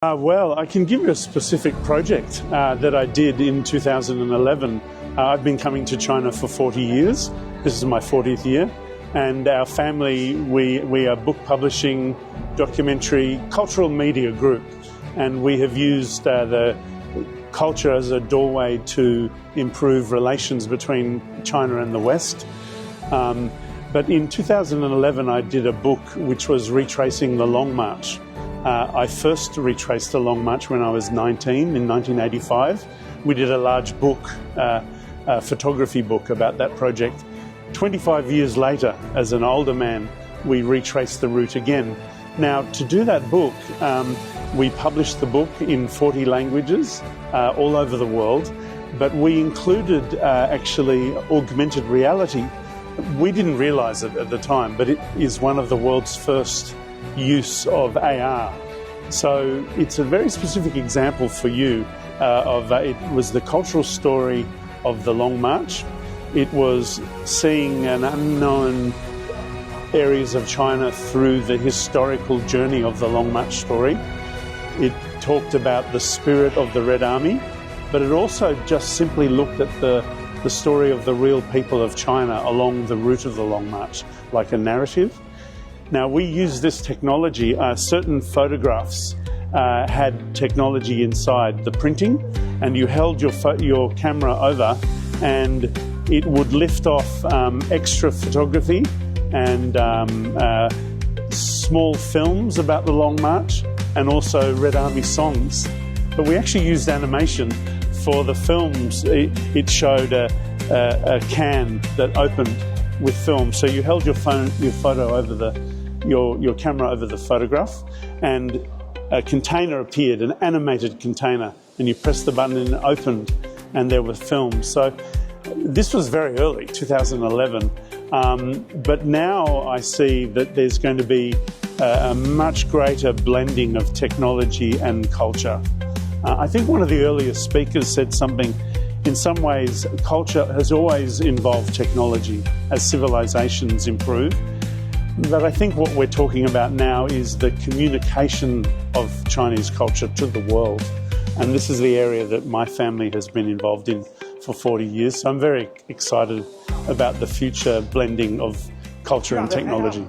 Well, I can give you a specific project that I did in 2011. I've been coming to China for 40 years. This is my 40th year. And our family, we are book publishing, documentary, cultural media group. And we have used the culture as a doorway to improve relations between China and the West. But in 2011, I did a book which was retracing the Long March. I first retraced the Long March when I was 19 in 1985. We did a large book, a photography book about that project. 25 years later, as an older man, we retraced the route again. Now, to do that book, we published the book in 40 languages all over the world, but we included actually augmented reality. We didn't realize it at the time, but it is one of the world's first use of AR. So it's a very specific example for you of it was the cultural story of the Long March. It was seeing an unknown areas of China through the historical journey of the Long March story. It talked about the spirit of the Red Army, but it also just simply looked at the story of the real people of China along the route of the Long March, like a narrative. Now, we use this technology. Certain photographs had technology inside the printing, and you held your camera over and it would lift off extra photography and small films about the Long March and also Red Army songs. But we actually used animation for the films. It showed a can that opened with film. So you held your photo over your camera over the photograph, and a container appeared, an animated container, and you pressed the button and it opened, and there were films. So this was very early, 2011, but now I see that there's going to be a much greater blending of technology and culture. I think one of the earliest speakers said something, in some ways culture has always involved technology as civilizations improve. But I think what we're talking about now is the communication of Chinese culture to the world. And this is the area that my family has been involved in for 40 years. So I'm very excited about the future blending of culture and technology.